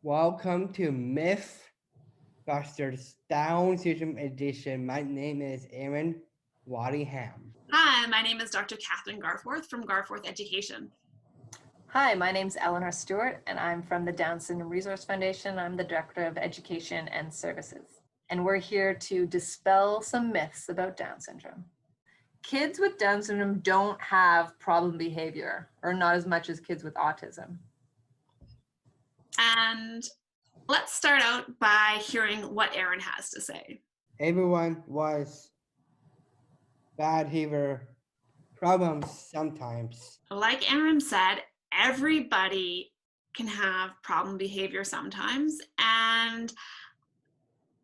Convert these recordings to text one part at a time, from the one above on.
Welcome to Mythbusters Down Syndrome Edition. My name is Aaron Waddingham. Hi, my name is Dr. Catherine Garforth from Garforth Education. Hi, my name is Eleanor Stewart, and I'm from the Down Syndrome Resource Foundation. I'm the Director of Education and Services. And we're here to dispel some myths about Down syndrome. Kids with Down syndrome don't have problem behavior, or not as much as kids with autism. And let's start out by hearing what Aaron has to say. Everyone was bad behavior problems sometimes. Like Aaron said, everybody can have problem behavior sometimes. And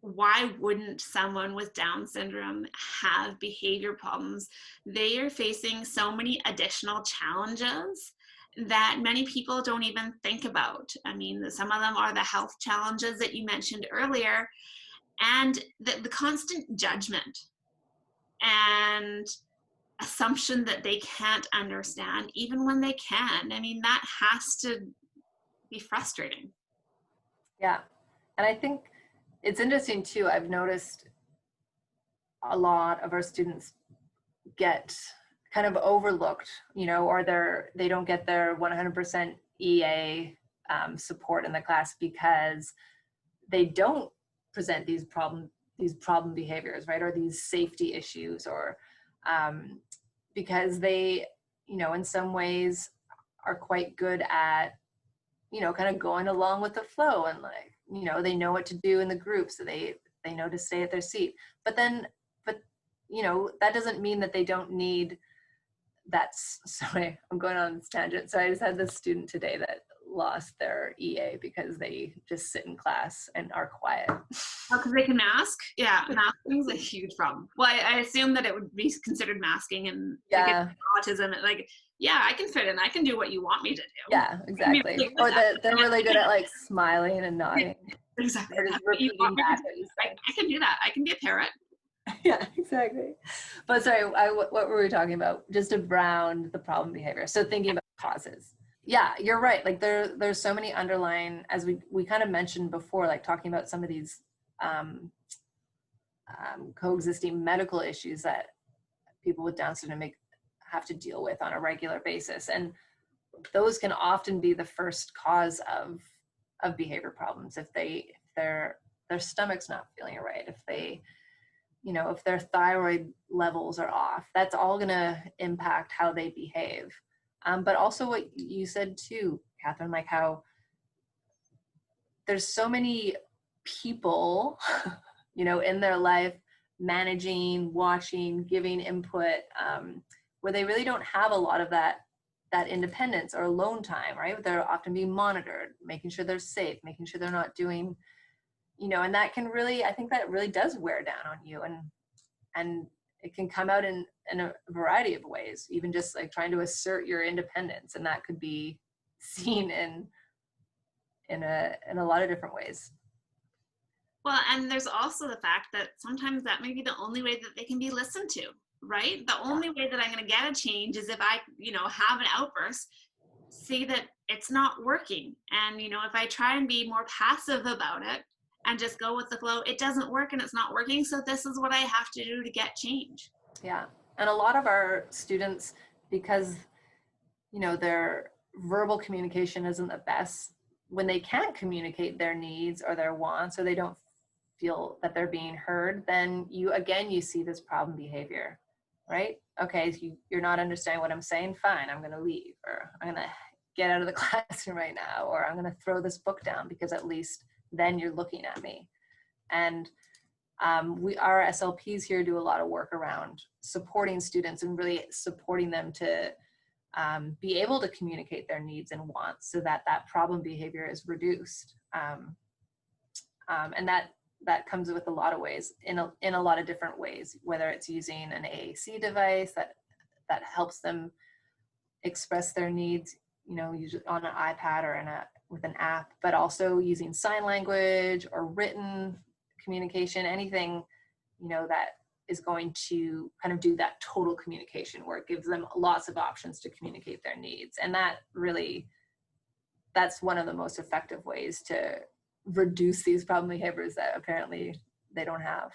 why wouldn't someone with Down syndrome have behavior problems? They are facing so many additional challenges that many people don't even think about. I mean, some of them are the health challenges that you mentioned earlier, and the constant judgment and assumption that they can't understand, even when they can. I mean, that has to be frustrating. Yeah, and I think it's interesting too. I've noticed a lot of our students get kind of overlooked, or they don't get their 100% EA support in the class because they don't present these problem behaviors, right? Or these safety issues, or because they, in some ways are quite good at, kind of going along with the flow, and they know what to do in the group, so they know to stay at their seat. But that doesn't mean that they don't need sorry, I'm going on this tangent. So I just had this student today that lost their EA because they just sit in class and are quiet. Oh, because they can mask? Yeah, masking is a huge problem. Well, I assume that it would be considered masking, and yeah, autism, I can fit in. I can do what you want me to do. Yeah, exactly. Or they're really good at smiling and nodding. Exactly. Or just repeating back what you said. I can do that. I can be a parrot. Yeah, exactly. But sorry, what were we talking about? Just around the problem behavior. So thinking about causes. Yeah, you're right. There's so many underlying, as we kind of mentioned before, talking about some of these coexisting medical issues that people with Down syndrome have to deal with on a regular basis. And those can often be the first cause of behavior problems if their stomach's not feeling right, if they if their thyroid levels are off. That's all going to impact how they behave. But also what you said too, Catherine, how there's so many people, in their life managing, watching, giving input, where they really don't have a lot of that independence or alone time, right? They're often being monitored, making sure they're safe, making sure they're not doing, and that can really, I think that really does wear down on you, and it can come out in a variety of ways, even just trying to assert your independence, and that could be seen in a lot of different ways. Well, and there's also the fact that sometimes that may be the only way that they can be listened to, right? The only way that I'm going to get a change is if I, have an outburst, see that it's not working. And, if I try and be more passive about it and just go with the flow, it doesn't work and it's not working. So this is what I have to do to get change. Yeah. And a lot of our students, because, their verbal communication isn't the best, when they can't communicate their needs or their wants, or they don't feel that they're being heard, then you see this problem behavior, right? Okay, so you're not understanding what I'm saying. Fine, I'm going to leave, or I'm going to get out of the classroom right now, or I'm going to throw this book down, because at least then you're looking at me. And our SLPs here do a lot of work around supporting students and really supporting them to be able to communicate their needs and wants, so that problem behavior is reduced. And that comes with a lot of ways, in a lot of different ways, whether it's using an AAC device that helps them express their needs, usually on an iPad or with an app, but also using sign language or written communication, anything, that is going to kind of do that total communication, where it gives them lots of options to communicate their needs. And that really that's one of the most effective ways to reduce these problem behaviors that apparently they don't have.